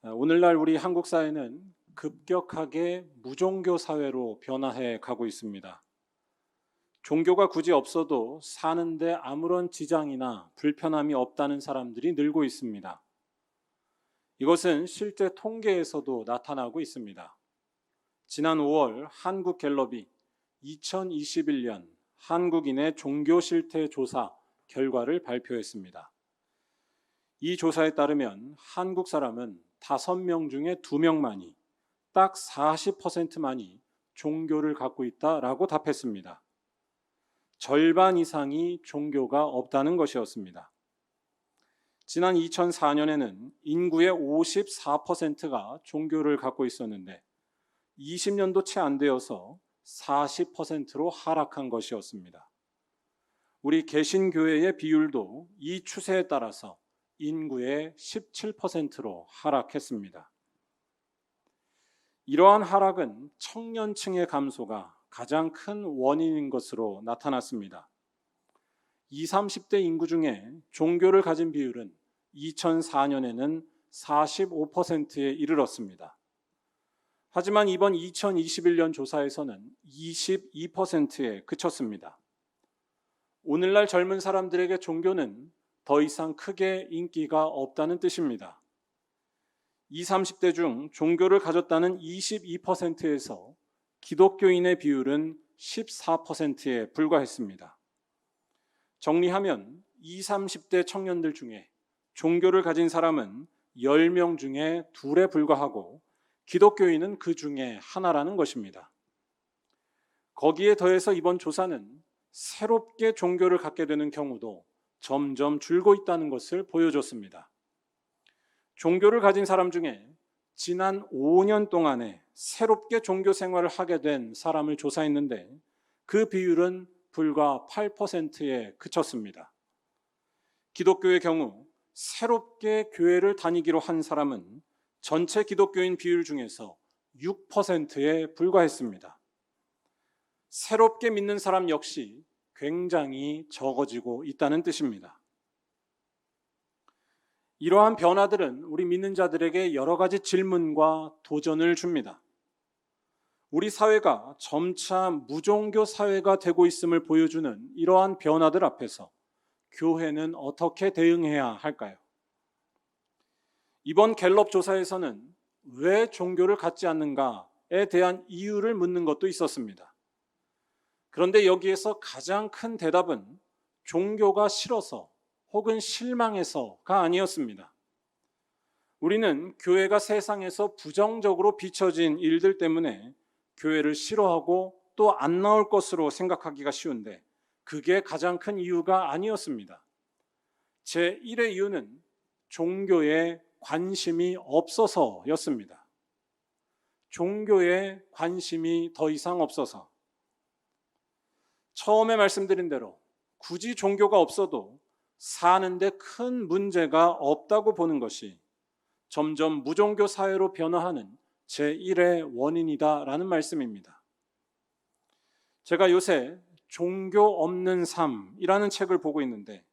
오늘날 우리 한국 사회는 급격하게 무종교 사회로 변화해 가고 있습니다. 종교가 굳이 없어도 사는데 아무런 지장이나 불편함이 없다는 사람들이 늘고 있습니다. 이것은 실제 통계에서도 나타나고 있습니다. 지난 5월 한국갤럽이 2021년 한국인의 종교 실태 조사 결과를 발표했습니다. 이 조사에 따르면 한국 사람은 5명 중에 2명만이, 딱 40%만이 종교를 갖고 있다라고 답했습니다. 절반 이상이 종교가 없다는 것이었습니다. 지난 2004년에는 인구의 54%가 종교를 갖고 있었는데 20년도 채 안 되어서 40%로 하락한 것이었습니다. 우리 개신교회의 비율도 이 추세에 따라서 인구의 17%로 하락했습니다. 이러한 하락은 청년층의 감소가 가장 큰 원인인 것으로 나타났습니다. 20, 30대 인구 중에 종교를 가진 비율은 2004년에는 45%에 이르렀습니다. 하지만 이번 2021년 조사에서는 22%에 그쳤습니다. 오늘날 젊은 사람들에게 종교는 더 이상 크게 인기가 없다는 뜻입니다. 20, 30대 중 종교를 가졌다는 22%에서 기독교인의 비율은 14%에 불과했습니다. 정리하면 20, 30대 청년들 중에 종교를 가진 사람은 10명 중에 2에 불과하고 기독교인은 그 중에 하나라는 것입니다. 거기에 더해서 이번 조사는 새롭게 종교를 갖게 되는 경우도 점점 줄고 있다는 것을 보여줬습니다. 종교를 가진 사람 중에 지난 5년 동안에 새롭게 종교 생활을 하게 된 사람을 조사했는데 그 비율은 불과 8%에 그쳤습니다. 기독교의 경우 새롭게 교회를 다니기로 한 사람은 전체 기독교인 비율 중에서 6%에 불과했습니다. 새롭게 믿는 사람 역시 굉장히 적어지고 있다는 뜻입니다. 이러한 변화들은 우리 믿는 자들에게 여러 가지 질문과 도전을 줍니다. 우리 사회가 점차 무종교 사회가 되고 있음을 보여주는 이러한 변화들 앞에서 교회는 어떻게 대응해야 할까요? 이번 갤럽 조사에서는 왜 종교를 갖지 않는가에 대한 이유를 묻는 것도 있었습니다. 그런데 여기에서 가장 큰 대답은 종교가 싫어서 혹은 실망해서가 아니었습니다. 우리는 교회가 세상에서 부정적으로 비춰진 일들 때문에 교회를 싫어하고 또 안 나올 것으로 생각하기가 쉬운데 그게 가장 큰 이유가 아니었습니다. 제1의 이유는 종교에 관심이 없어서였습니다. 종교에 관심이 더 이상 없어서. 처음에 말씀드린 대로 굳이 종교가 없어도 사는데 큰 문제가 없다고 보는 것이 점점 무종교 사회로 변화하는 제1의 원인이다라는 말씀입니다. 제가 요새 종교 없는 삶이라는 책을 보고 있는데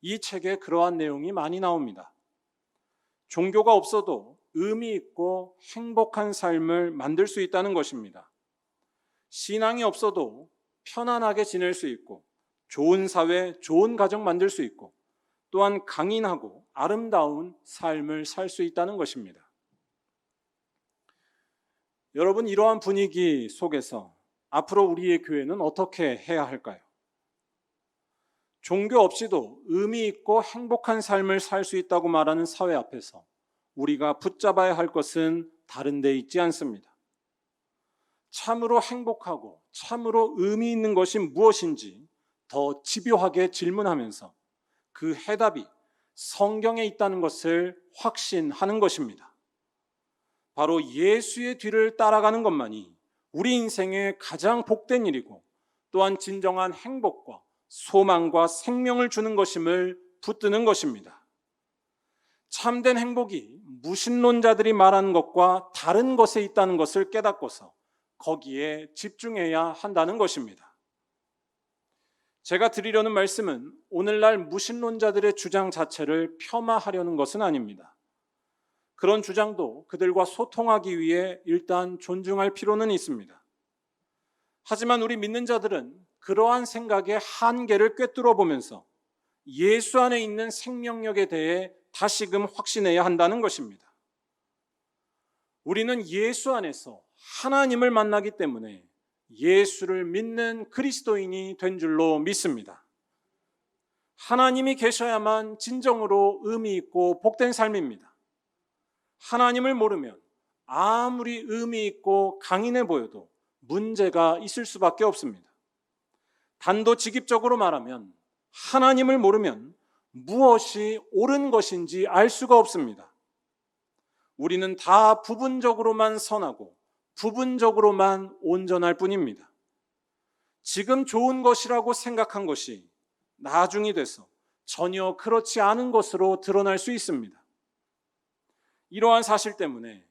이 책에 그러한 내용이 많이 나옵니다. 종교가 없어도 의미 있고 행복한 삶을 만들 수 있다는 것입니다. 신앙이 없어도 편안하게 지낼 수 있고 좋은 사회, 좋은 가정 만들 수 있고 또한 강인하고 아름다운 삶을 살 수 있다는 것입니다. 여러분, 이러한 분위기 속에서 앞으로 우리의 교회는 어떻게 해야 할까요? 종교 없이도 의미 있고 행복한 삶을 살 수 있다고 말하는 사회 앞에서 우리가 붙잡아야 할 것은 다른 데 있지 않습니다. 참으로 행복하고 참으로 의미 있는 것이 무엇인지 더 집요하게 질문하면서 그 해답이 성경에 있다는 것을 확신하는 것입니다. 바로 예수의 뒤를 따라가는 것만이 우리 인생의 가장 복된 일이고 또한 진정한 행복과 소망과 생명을 주는 것임을 붙드는 것입니다. 참된 행복이 무신론자들이 말하는 것과 다른 것에 있다는 것을 깨닫고서 거기에 집중해야 한다는 것입니다. 제가 드리려는 말씀은 오늘날 무신론자들의 주장 자체를 폄하하려는 것은 아닙니다. 그런 주장도 그들과 소통하기 위해 일단 존중할 필요는 있습니다. 하지만 우리 믿는 자들은 그러한 생각의 한계를 꿰뚫어 보면서 예수 안에 있는 생명력에 대해 다시금 확신해야 한다는 것입니다. 우리는 예수 안에서 하나님을 만나기 때문에 예수를 믿는 그리스도인이 된 줄로 믿습니다. 하나님이 계셔야만 진정으로 의미 있고 복된 삶입니다. 하나님을 모르면 아무리 의미 있고 강인해 보여도 문제가 있을 수밖에 없습니다. 단도직입적으로 말하면 하나님을 모르면 무엇이 옳은 것인지 알 수가 없습니다. 우리는 다 부분적으로만 선하고 부분적으로만 온전할 뿐입니다. 지금 좋은 것이라고 생각한 것이 나중이 돼서 전혀 그렇지 않은 것으로 드러날 수 있습니다. 이러한 사실 때문에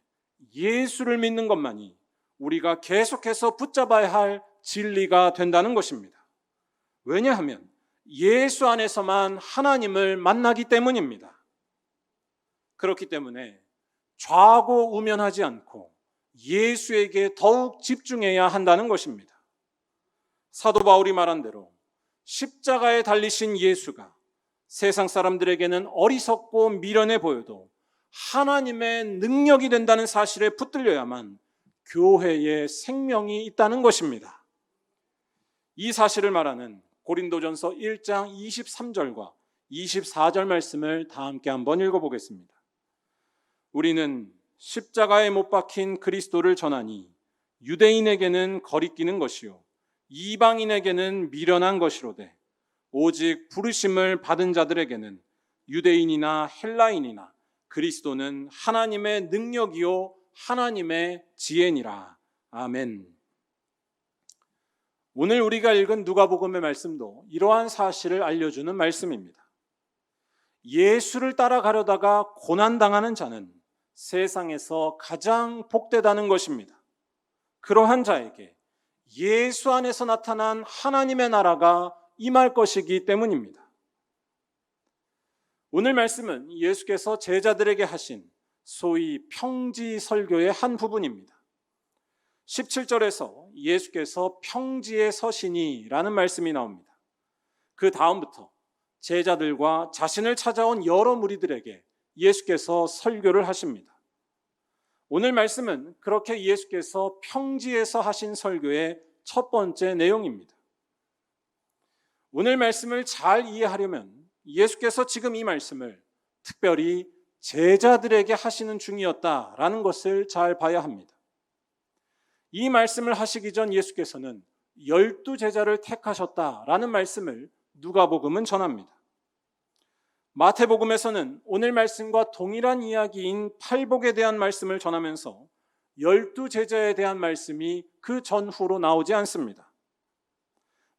예수를 믿는 것만이 우리가 계속해서 붙잡아야 할 진리가 된다는 것입니다. 왜냐하면 예수 안에서만 하나님을 만나기 때문입니다. 그렇기 때문에 좌고우면하지 않고 예수에게 더욱 집중해야 한다는 것입니다. 사도 바울이 말한 대로 십자가에 달리신 예수가 세상 사람들에게는 어리석고 미련해 보여도 하나님의 능력이 된다는 사실에 붙들려야만 교회에 생명이 있다는 것입니다. 이 사실을 말하는 고린도전서 1장 23절과 24절 말씀을 다 함께 한번 읽어보겠습니다. 우리는 십자가에 못 박힌 그리스도를 전하니 유대인에게는 거리끼는 것이요 이방인에게는 미련한 것이로되 오직 부르심을 받은 자들에게는 유대인이나 헬라인이나 그리스도는 하나님의 능력이요 하나님의 지혜니라. 아멘. 오늘 우리가 읽은 누가복음의 말씀도 이러한 사실을 알려주는 말씀입니다. 예수를 따라가려다가 고난당하는 자는 세상에서 가장 복되다는 것입니다. 그러한 자에게 예수 안에서 나타난 하나님의 나라가 임할 것이기 때문입니다. 오늘 말씀은 예수께서 제자들에게 하신 소위 평지 설교의 한 부분입니다. 17절에서 예수께서 평지에 서시니라는 말씀이 나옵니다. 그 다음부터 제자들과 자신을 찾아온 여러 무리들에게 예수께서 설교를 하십니다. 오늘 말씀은 그렇게 예수께서 평지에서 하신 설교의 첫 번째 내용입니다. 오늘 말씀을 잘 이해하려면 예수께서 지금 이 말씀을 특별히 제자들에게 하시는 중이었다라는 것을 잘 봐야 합니다. 이 말씀을 하시기 전 예수께서는 12제자를 택하셨다라는 말씀을 누가복음은 전합니다. 마태복음에서는 오늘 말씀과 동일한 이야기인 팔복에 대한 말씀을 전하면서 12제자에 대한 말씀이 그 전후로 나오지 않습니다.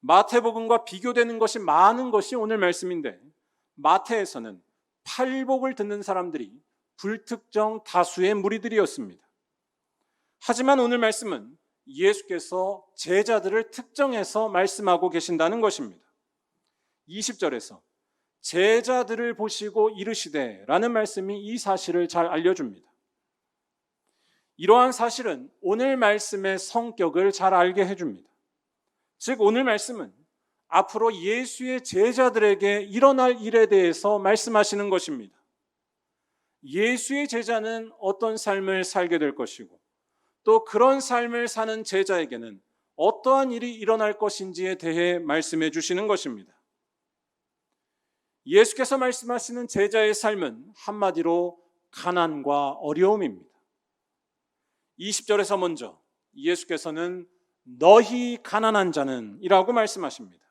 마태복음과 비교되는 것이 많은 것이 오늘 말씀인데 마태에서는 팔복을 듣는 사람들이 불특정 다수의 무리들이었습니다. 하지만 오늘 말씀은 예수께서 제자들을 특정해서 말씀하고 계신다는 것입니다. 20절에서 제자들을 보시고 이르시되 라는 말씀이 이 사실을 잘 알려줍니다. 이러한 사실은 오늘 말씀의 성격을 잘 알게 해줍니다. 즉 오늘 말씀은 앞으로 예수의 제자들에게 일어날 일에 대해서 말씀하시는 것입니다. 예수의 제자는 어떤 삶을 살게 될 것이고 또 그런 삶을 사는 제자에게는 어떠한 일이 일어날 것인지에 대해 말씀해 주시는 것입니다. 예수께서 말씀하시는 제자의 삶은 한마디로 가난과 어려움입니다. 20절에서 먼저 예수께서는 너희 가난한 자는 이라고 말씀하십니다.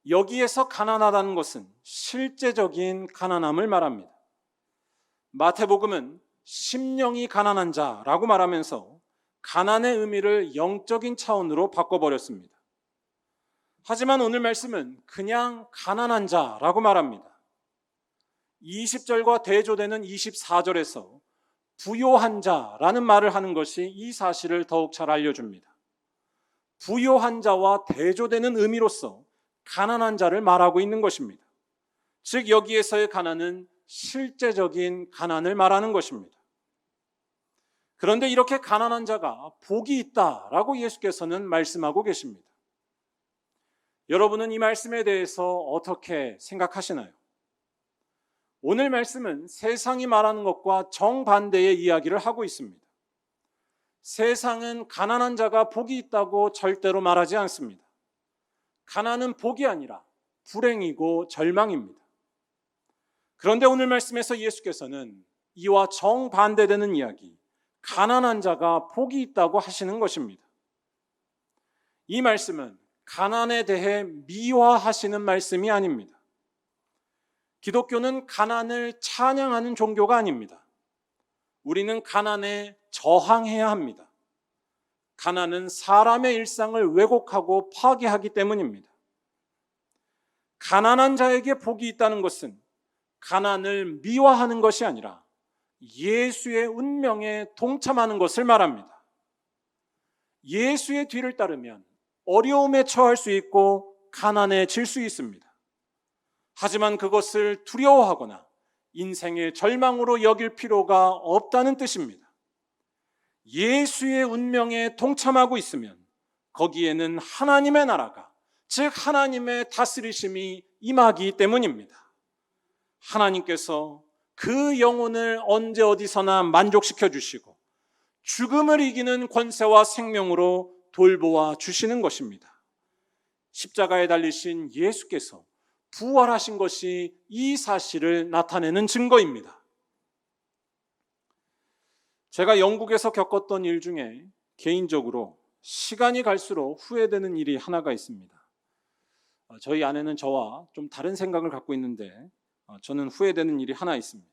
여기에서 가난하다는 것은 실제적인 가난함을 말합니다. 마태복음은 심령이 가난한 자라고 말하면서 가난의 의미를 영적인 차원으로 바꿔버렸습니다. 하지만 오늘 말씀은 그냥 가난한 자라고 말합니다. 20절과 대조되는 24절에서 부요한 자라는 말을 하는 것이 이 사실을 더욱 잘 알려줍니다. 부요한 자와 대조되는 의미로서 가난한 자를 말하고 있는 것입니다. 즉 여기에서의 가난은 실제적인 가난을 말하는 것입니다. 그런데 이렇게 가난한 자가 복이 있다라고 예수께서는 말씀하고 계십니다. 여러분은 이 말씀에 대해서 어떻게 생각하시나요? 오늘 말씀은 세상이 말하는 것과 정반대의 이야기를 하고 있습니다. 세상은 가난한 자가 복이 있다고 절대로 말하지 않습니다. 가난은 복이 아니라 불행이고 절망입니다. 그런데 오늘 말씀에서 예수께서는 이와 정반대되는 이야기, 가난한 자가 복이 있다고 하시는 것입니다. 이 말씀은 가난에 대해 미화하시는 말씀이 아닙니다. 기독교는 가난을 찬양하는 종교가 아닙니다. 우리는 가난에 저항해야 합니다. 가난은 사람의 일상을 왜곡하고 파괴하기 때문입니다. 가난한 자에게 복이 있다는 것은 가난을 미화하는 것이 아니라 예수의 운명에 동참하는 것을 말합니다. 예수의 뒤를 따르면 어려움에 처할 수 있고 가난해질 수 있습니다. 하지만 그것을 두려워하거나 인생의 절망으로 여길 필요가 없다는 뜻입니다. 예수의 운명에 동참하고 있으면 거기에는 하나님의 나라가, 즉 하나님의 다스리심이 임하기 때문입니다. 하나님께서 그 영혼을 언제 어디서나 만족시켜 주시고 죽음을 이기는 권세와 생명으로 돌보아 주시는 것입니다. 십자가에 달리신 예수께서 부활하신 것이 이 사실을 나타내는 증거입니다. 제가 영국에서 겪었던 일 중에 개인적으로 시간이 갈수록 후회되는 일이 하나가 있습니다. 저희 아내는 저와 좀 다른 생각을 갖고 있는데 저는 후회되는 일이 하나 있습니다.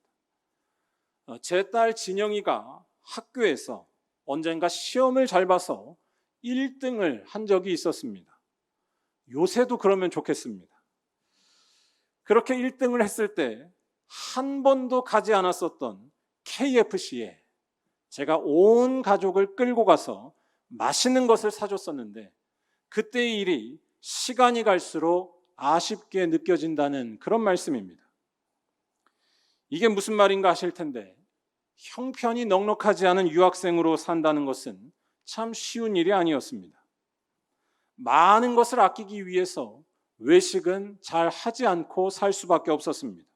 제 딸 진영이가 학교에서 언젠가 시험을 잘 봐서 1등을 한 적이 있었습니다. 요새도 그러면 좋겠습니다. 그렇게 1등을 했을 때 한 번도 가지 않았었던 KFC에 제가 온 가족을 끌고 가서 맛있는 것을 사줬었는데 그때의 일이 시간이 갈수록 아쉽게 느껴진다는 그런 말씀입니다. 이게 무슨 말인가 하실 텐데 형편이 넉넉하지 않은 유학생으로 산다는 것은 참 쉬운 일이 아니었습니다. 많은 것을 아끼기 위해서 외식은 잘 하지 않고 살 수밖에 없었습니다.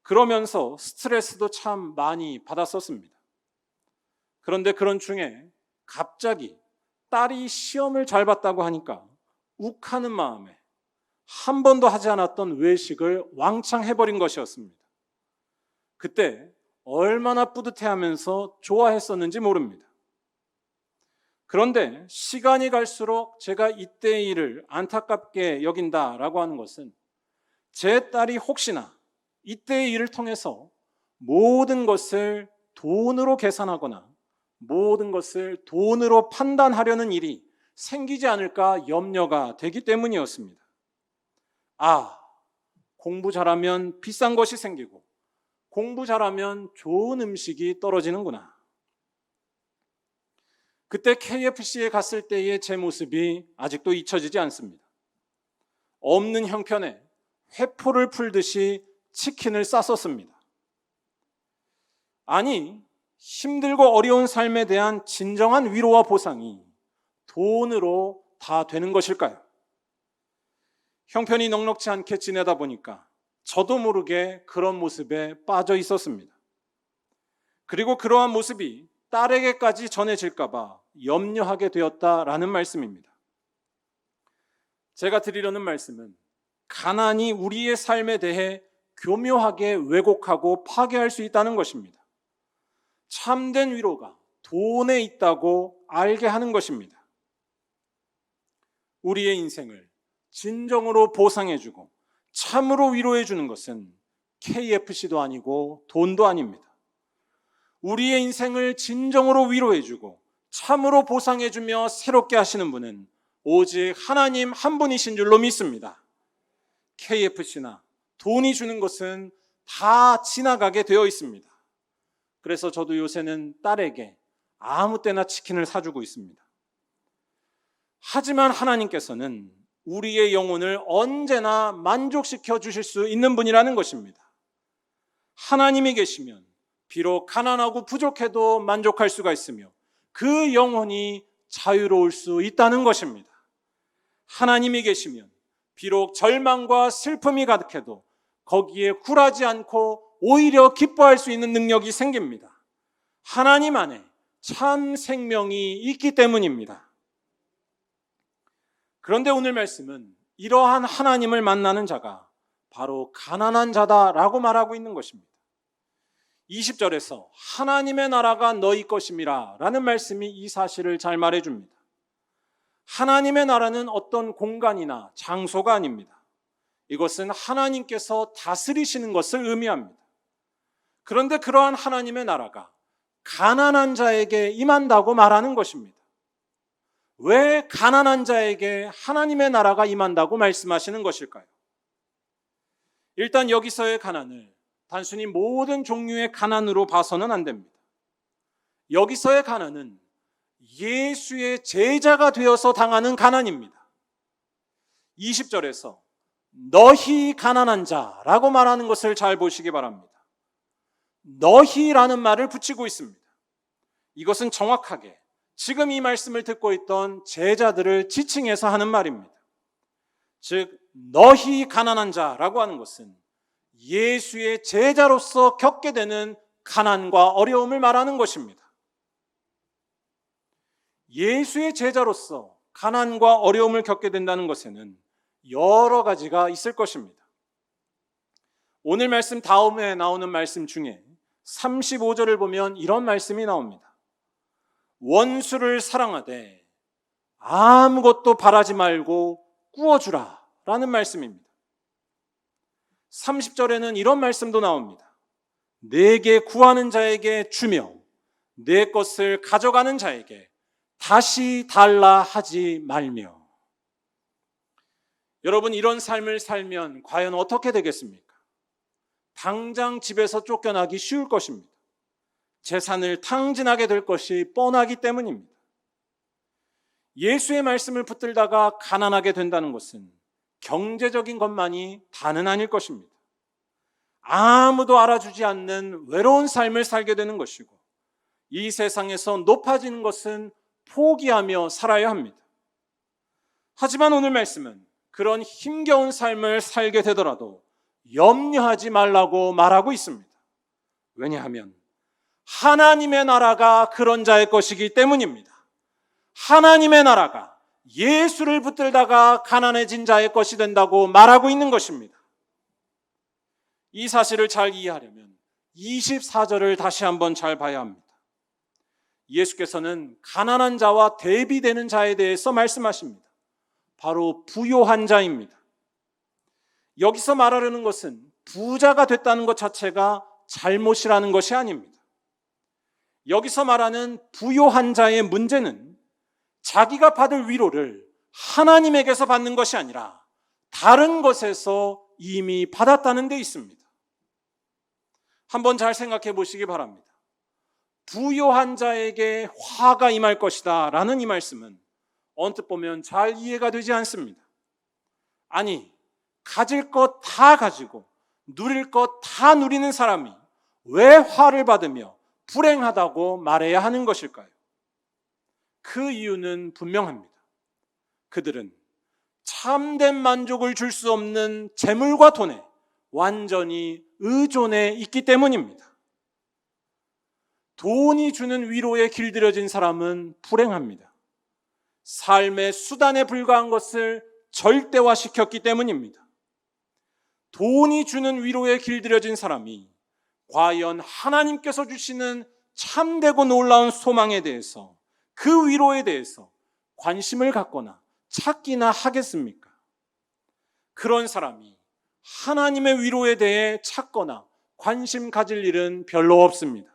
그러면서 스트레스도 참 많이 받았었습니다. 그런데 그런 중에 갑자기 딸이 시험을 잘 봤다고 하니까 욱하는 마음에 한 번도 하지 않았던 외식을 왕창 해버린 것이었습니다. 그때 얼마나 뿌듯해하면서 좋아했었는지 모릅니다. 그런데 시간이 갈수록 제가 이때의 일을 안타깝게 여긴다라고 하는 것은 제 딸이 혹시나 이때의 일을 통해서 모든 것을 돈으로 계산하거나 모든 것을 돈으로 판단하려는 일이 생기지 않을까 염려가 되기 때문이었습니다. 공부 잘하면 비싼 것이 생기고 공부 잘하면 좋은 음식이 떨어지는구나. 그때 KFC에 갔을 때의 제 모습이 아직도 잊혀지지 않습니다. 없는 형편에 회포를 풀듯이 치킨을 쌌었습니다. 아니, 힘들고 어려운 삶에 대한 진정한 위로와 보상이 돈으로 다 되는 것일까요? 형편이 넉넉지 않게 지내다 보니까 저도 모르게 그런 모습에 빠져 있었습니다. 그리고 그러한 모습이 딸에게까지 전해질까 봐 염려하게 되었다라는 말씀입니다. 제가 드리려는 말씀은 가난이 우리의 삶에 대해 교묘하게 왜곡하고 파괴할 수 있다는 것입니다. 참된 위로가 돈에 있다고 알게 하는 것입니다. 우리의 인생을 진정으로 보상해주고 참으로 위로해주는 것은 KFC도 아니고 돈도 아닙니다. 우리의 인생을 진정으로 위로해주고 참으로 보상해주며 새롭게 하시는 분은 오직 하나님 한 분이신 줄로 믿습니다. KFC나 돈이 주는 것은 다 지나가게 되어 있습니다. 그래서 저도 요새는 딸에게 아무 때나 치킨을 사주고 있습니다. 하지만 하나님께서는 우리의 영혼을 언제나 만족시켜 주실 수 있는 분이라는 것입니다. 하나님이 계시면 비록 가난하고 부족해도 만족할 수가 있으며 그 영혼이 자유로울 수 있다는 것입니다. 하나님이 계시면 비록 절망과 슬픔이 가득해도 거기에 굴하지 않고 오히려 기뻐할 수 있는 능력이 생깁니다. 하나님 안에 참 생명이 있기 때문입니다. 그런데 오늘 말씀은 이러한 하나님을 만나는 자가 바로 가난한 자다라고 말하고 있는 것입니다. 20절에서 하나님의 나라가 너희 것임이라 라는 말씀이 이 사실을 잘 말해줍니다. 하나님의 나라는 어떤 공간이나 장소가 아닙니다. 이것은 하나님께서 다스리시는 것을 의미합니다. 그런데 그러한 하나님의 나라가 가난한 자에게 임한다고 말하는 것입니다. 왜 가난한 자에게 하나님의 나라가 임한다고 말씀하시는 것일까요? 일단 여기서의 가난을 단순히 모든 종류의 가난으로 봐서는 안 됩니다. 여기서의 가난은 예수의 제자가 되어서 당하는 가난입니다. 20절에서 너희 가난한 자라고 말하는 것을 잘 보시기 바랍니다. 너희라는 말을 붙이고 있습니다. 이것은 정확하게 지금 이 말씀을 듣고 있던 제자들을 지칭해서 하는 말입니다. 즉 너희 가난한 자라고 하는 것은 예수의 제자로서 겪게 되는 가난과 어려움을 말하는 것입니다. 예수의 제자로서 가난과 어려움을 겪게 된다는 것에는 여러 가지가 있을 것입니다. 오늘 말씀 다음에 나오는 말씀 중에 35절을 보면 이런 말씀이 나옵니다. 원수를 사랑하되 아무것도 바라지 말고 꾸어주라 라는 말씀입니다. 30절에는 이런 말씀도 나옵니다. 내게 구하는 자에게 주며 내 것을 가져가는 자에게 다시 달라 하지 말며. 여러분, 이런 삶을 살면 과연 어떻게 되겠습니까? 당장 집에서 쫓겨나기 쉬울 것입니다. 재산을 탕진하게 될 것이 뻔하기 때문입니다. 예수의 말씀을 붙들다가 가난하게 된다는 것은 경제적인 것만이 다는 아닐 것입니다. 아무도 알아주지 않는 외로운 삶을 살게 되는 것이고 이 세상에서 높아지는 것은 포기하며 살아야 합니다. 하지만 오늘 말씀은 그런 힘겨운 삶을 살게 되더라도 염려하지 말라고 말하고 있습니다. 왜냐하면 하나님의 나라가 그런 자의 것이기 때문입니다. 하나님의 나라가 예수를 붙들다가 가난해진 자의 것이 된다고 말하고 있는 것입니다. 이 사실을 잘 이해하려면 24절을 다시 한번 잘 봐야 합니다. 예수께서는 가난한 자와 대비되는 자에 대해서 말씀하십니다. 바로 부요한 자입니다. 여기서 말하려는 것은 부자가 됐다는 것 자체가 잘못이라는 것이 아닙니다. 여기서 말하는 부요한 자의 문제는 자기가 받을 위로를 하나님에게서 받는 것이 아니라 다른 것에서 이미 받았다는 데 있습니다. 한번 잘 생각해 보시기 바랍니다. 부요한 자에게 화가 임할 것이다 라는 이 말씀은 언뜻 보면 잘 이해가 되지 않습니다. 아니, 가질 것 다 가지고 누릴 것 다 누리는 사람이 왜 화를 받으며 불행하다고 말해야 하는 것일까요? 그 이유는 분명합니다. 그들은 참된 만족을 줄 수 없는 재물과 돈에 완전히 의존해 있기 때문입니다. 돈이 주는 위로에 길들여진 사람은 불행합니다. 삶의 수단에 불과한 것을 절대화시켰기 때문입니다. 돈이 주는 위로에 길들여진 사람이 과연 하나님께서 주시는 참되고 놀라운 소망에 대해서, 그 위로에 대해서 관심을 갖거나 찾기나 하겠습니까? 그런 사람이 하나님의 위로에 대해 찾거나 관심 가질 일은 별로 없습니다.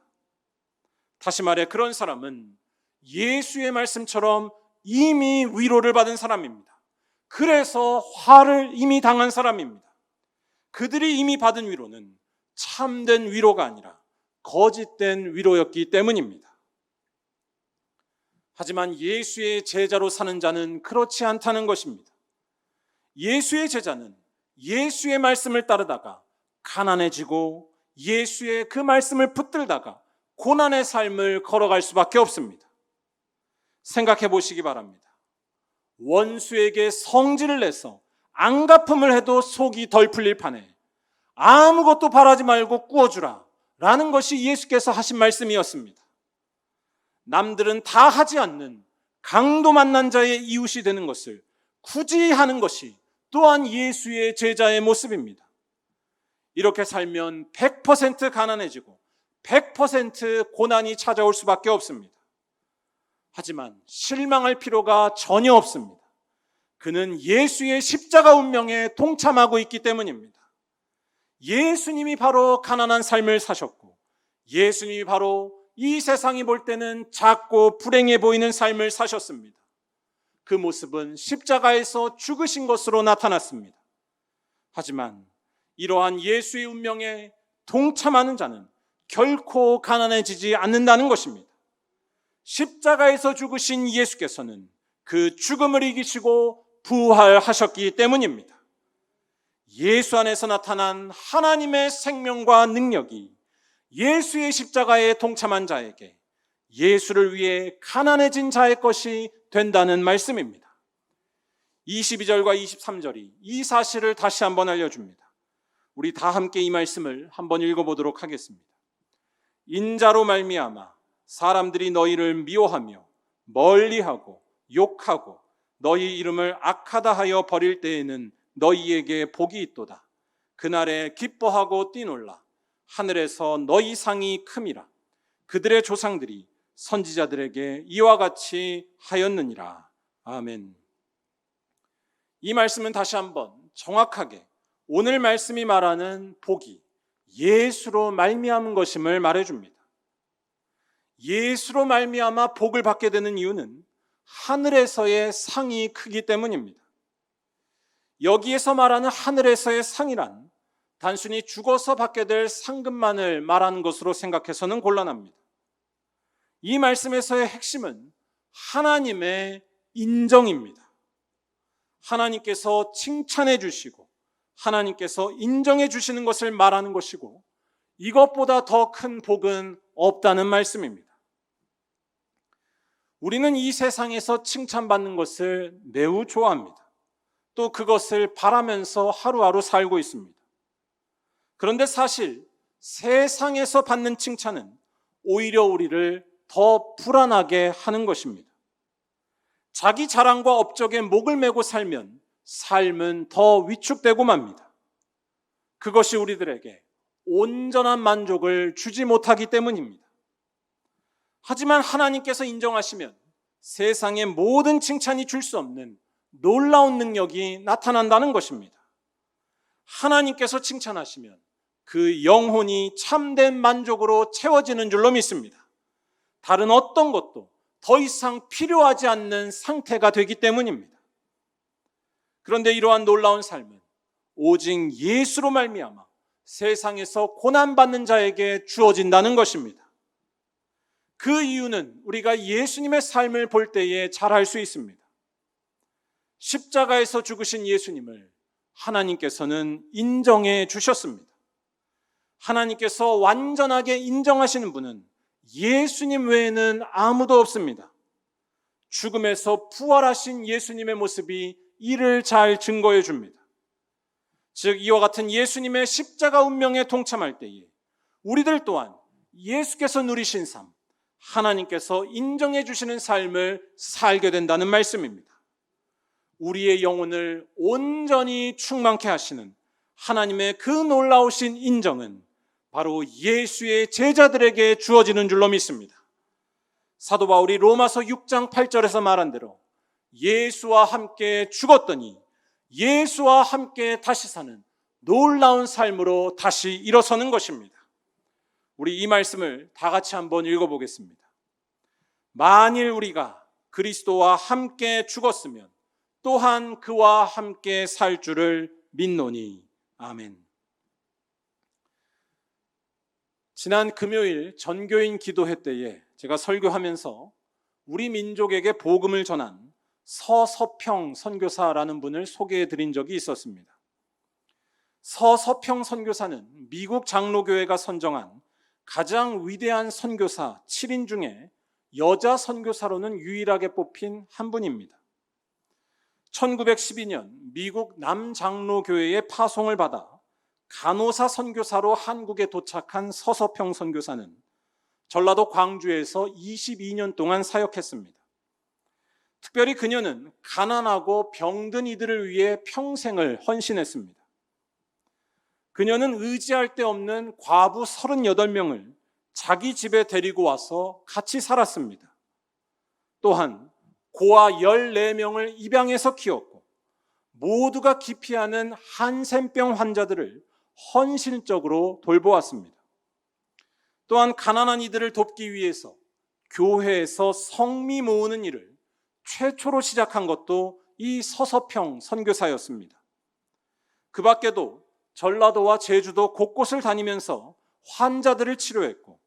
다시 말해 그런 사람은 예수의 말씀처럼 이미 위로를 받은 사람입니다. 그래서 화를 이미 당한 사람입니다. 그들이 이미 받은 위로는 참된 위로가 아니라 거짓된 위로였기 때문입니다. 하지만 예수의 제자로 사는 자는 그렇지 않다는 것입니다. 예수의 제자는 예수의 말씀을 따르다가 가난해지고 예수의 그 말씀을 붙들다가 고난의 삶을 걸어갈 수밖에 없습니다. 생각해 보시기 바랍니다. 원수에게 성질을 내서 안갚음을 해도 속이 덜 풀릴 판에 아무것도 바라지 말고 꾸어주라 라는 것이 예수께서 하신 말씀이었습니다. 남들은 다 하지 않는 강도 만난 자의 이웃이 되는 것을 굳이 하는 것이 또한 예수의 제자의 모습입니다. 이렇게 살면 100% 가난해지고 100% 고난이 찾아올 수밖에 없습니다. 하지만 실망할 필요가 전혀 없습니다. 그는 예수의 십자가 운명에 동참하고 있기 때문입니다. 예수님이 바로 가난한 삶을 사셨고, 예수님이 바로 이 세상이 볼 때는 작고 불행해 보이는 삶을 사셨습니다. 그 모습은 십자가에서 죽으신 것으로 나타났습니다. 하지만 이러한 예수의 운명에 동참하는 자는 결코 가난해지지 않는다는 것입니다. 십자가에서 죽으신 예수께서는 그 죽음을 이기시고 부활하셨기 때문입니다. 예수 안에서 나타난 하나님의 생명과 능력이 예수의 십자가에 동참한 자에게 예수를 위해 가난해진 자의 것이 된다는 말씀입니다. 22절과 23절이 이 사실을 다시 한번 알려줍니다. 우리 다 함께 이 말씀을 한번 읽어보도록 하겠습니다. 인자로 말미암아 사람들이 너희를 미워하며 멀리하고 욕하고 너희 이름을 악하다 하여 버릴 때에는 너희에게 복이 있도다. 그날에 기뻐하고 뛰놀라. 하늘에서 너희 상이 큼이라. 그들의 조상들이 선지자들에게 이와 같이 하였느니라. 아멘. 이 말씀은 다시 한번 정확하게 오늘 말씀이 말하는 복이 예수로 말미암은 것임을 말해줍니다. 예수로 말미암아 복을 받게 되는 이유는 하늘에서의 상이 크기 때문입니다. 여기에서 말하는 하늘에서의 상이란 단순히 죽어서 받게 될 상급만을 말하는 것으로 생각해서는 곤란합니다. 이 말씀에서의 핵심은 하나님의 인정입니다. 하나님께서 칭찬해 주시고 하나님께서 인정해 주시는 것을 말하는 것이고, 이것보다 더 큰 복은 없다는 말씀입니다. 우리는 이 세상에서 칭찬받는 것을 매우 좋아합니다. 또 그것을 바라면서 하루하루 살고 있습니다. 그런데 사실 세상에서 받는 칭찬은 오히려 우리를 더 불안하게 하는 것입니다. 자기 자랑과 업적에 목을 메고 살면 삶은 더 위축되고 맙니다. 그것이 우리들에게 온전한 만족을 주지 못하기 때문입니다. 하지만 하나님께서 인정하시면 세상의 모든 칭찬이 줄 수 없는 놀라운 능력이 나타난다는 것입니다. 하나님께서 칭찬하시면 그 영혼이 참된 만족으로 채워지는 줄로 믿습니다. 다른 어떤 것도 더 이상 필요하지 않는 상태가 되기 때문입니다. 그런데 이러한 놀라운 삶은 오직 예수로 말미암아 세상에서 고난받는 자에게 주어진다는 것입니다. 그 이유는 우리가 예수님의 삶을 볼 때에 잘 알 수 있습니다. 십자가에서 죽으신 예수님을 하나님께서는 인정해 주셨습니다. 하나님께서 완전하게 인정하시는 분은 예수님 외에는 아무도 없습니다. 죽음에서 부활하신 예수님의 모습이 이를 잘 증거해 줍니다. 즉 이와 같은 예수님의 십자가 운명에 동참할 때에 우리들 또한 예수께서 누리신 삶, 하나님께서 인정해 주시는 삶을 살게 된다는 말씀입니다. 우리의 영혼을 온전히 충만케 하시는 하나님의 그 놀라우신 인정은 바로 예수의 제자들에게 주어지는 줄로 믿습니다. 사도 바울이 로마서 6장 8절에서 말한 대로 예수와 함께 죽었더니 예수와 함께 다시 사는 놀라운 삶으로 다시 일어서는 것입니다. 우리 이 말씀을 다 같이 한번 읽어보겠습니다. 만일 우리가 그리스도와 함께 죽었으면 또한 그와 함께 살 줄을 믿노니. 아멘. 지난 금요일 전교인 기도회 때에 제가 설교하면서 우리 민족에게 복음을 전한 서서평 선교사라는 분을 소개해 드린 적이 있었습니다. 서서평 선교사는 미국 장로교회가 선정한 가장 위대한 선교사 7인 중에 여자 선교사로는 유일하게 뽑힌 한 분입니다. 1912년 미국 남장로교회의 파송을 받아 간호사 선교사로 한국에 도착한 서서평 선교사는 전라도 광주에서 22년 동안 사역했습니다. 특별히 그녀는 가난하고 병든 이들을 위해 평생을 헌신했습니다. 그녀는 의지할 데 없는 과부 38명을 자기 집에 데리고 와서 같이 살았습니다. 또한 고아 14명을 입양해서 키웠고 모두가 기피하는 한센병 환자들을 헌신적으로 돌보았습니다. 또한 가난한 이들을 돕기 위해서 교회에서 성미 모으는 일을 최초로 시작한 것도 이 서서평 선교사였습니다. 그 밖에도 전라도와 제주도 곳곳을 다니면서 환자들을 치료했고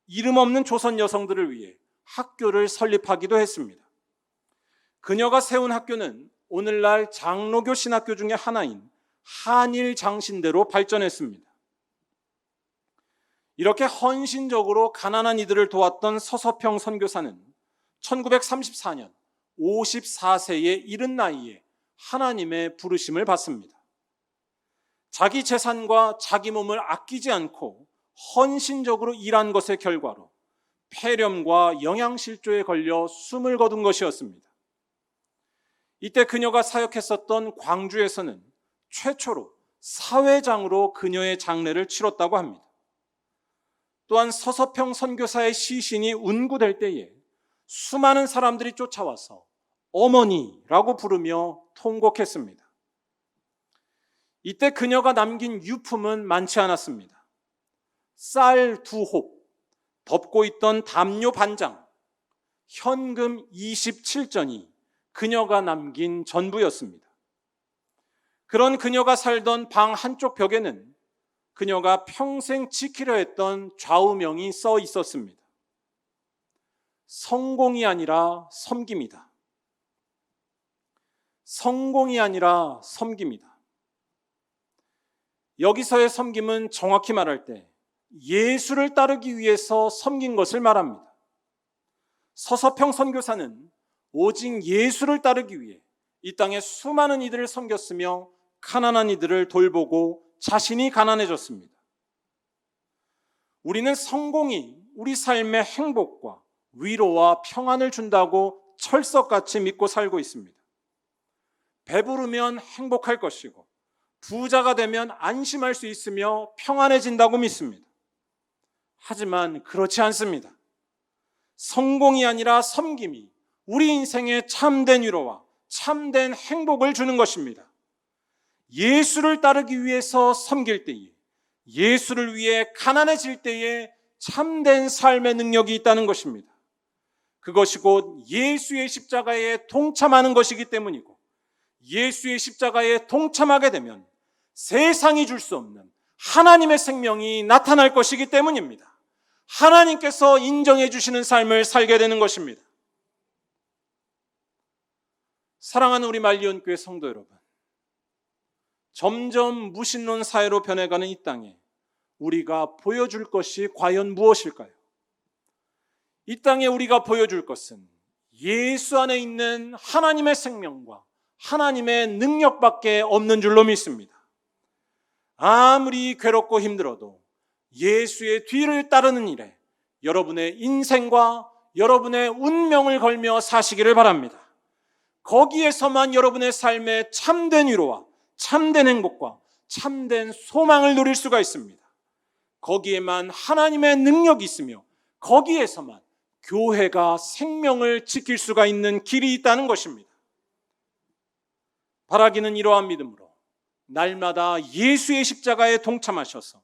이름 없는 조선 여성들을 위해 학교를 설립하기도 했습니다. 그녀가 세운 학교는 오늘날 장로교 신학교 중에 하나인 한일장신대로 발전했습니다. 이렇게 헌신적으로 가난한 이들을 도왔던 서서평 선교사는 1934년 54세의 이른 나이에 하나님의 부르심을 받습니다. 자기 재산과 자기 몸을 아끼지 않고 헌신적으로 일한 것의 결과로 폐렴과 영양실조에 걸려 숨을 거둔 것이었습니다. 이때 그녀가 사역했었던 광주에서는 최초로 사회장으로 그녀의 장례를 치렀다고 합니다. 또한 서서평 선교사의 시신이 운구될 때에 수많은 사람들이 쫓아와서 어머니라고 부르며 통곡했습니다. 이때 그녀가 남긴 유품은 많지 않았습니다. 쌀 2홉, 덮고 있던 담요 반장, 현금 27전이 그녀가 남긴 전부였습니다. 그런 그녀가 살던 방 한쪽 벽에는 그녀가 평생 지키려 했던 좌우명이 써 있었습니다. 성공이 아니라 섬김이다. 성공이 아니라 섬김이다. 여기서의 섬김은 정확히 말할 때 예수를 따르기 위해서 섬긴 것을 말합니다. 서서평 선교사는 오직 예수를 따르기 위해 이 땅에 수많은 이들을 섬겼으며 가난한 이들을 돌보고 자신이 가난해졌습니다. 우리는 성공이 우리 삶의 행복과 위로와 평안을 준다고 철석같이 믿고 살고 있습니다. 배부르면 행복할 것이고 부자가 되면 안심할 수 있으며 평안해진다고 믿습니다. 하지만 그렇지 않습니다. 성공이 아니라 섬김이 우리 인생에 참된 위로와 참된 행복을 주는 것입니다. 예수를 따르기 위해서 섬길 때에, 예수를 위해 가난해질 때에 참된 삶의 능력이 있다는 것입니다. 그것이 곧 예수의 십자가에 동참하는 것이기 때문이고, 예수의 십자가에 동참하게 되면 세상이 줄 수 없는 하나님의 생명이 나타날 것이기 때문입니다. 하나님께서 인정해 주시는 삶을 살게 되는 것입니다. 사랑하는 우리 말리온교회 성도 여러분, 점점 무신론 사회로 변해가는 이 땅에 우리가 보여줄 것이 과연 무엇일까요? 이 땅에 우리가 보여줄 것은 예수 안에 있는 하나님의 생명과 하나님의 능력밖에 없는 줄로 믿습니다. 아무리 괴롭고 힘들어도 예수의 뒤를 따르는 일에 여러분의 인생과 여러분의 운명을 걸며 사시기를 바랍니다. 거기에서만 여러분의 삶에 참된 위로와 참된 행복과 참된 소망을 누릴 수가 있습니다. 거기에만 하나님의 능력이 있으며 거기에서만 교회가 생명을 지킬 수가 있는 길이 있다는 것입니다. 바라기는 이러한 믿음으로 날마다 예수의 십자가에 동참하셔서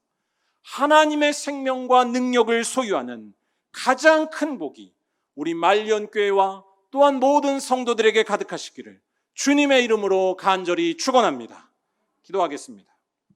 하나님의 생명과 능력을 소유하는 가장 큰 복이 우리 말년교회와 또한 모든 성도들에게 가득하시기를 주님의 이름으로 간절히 축원합니다. 기도하겠습니다.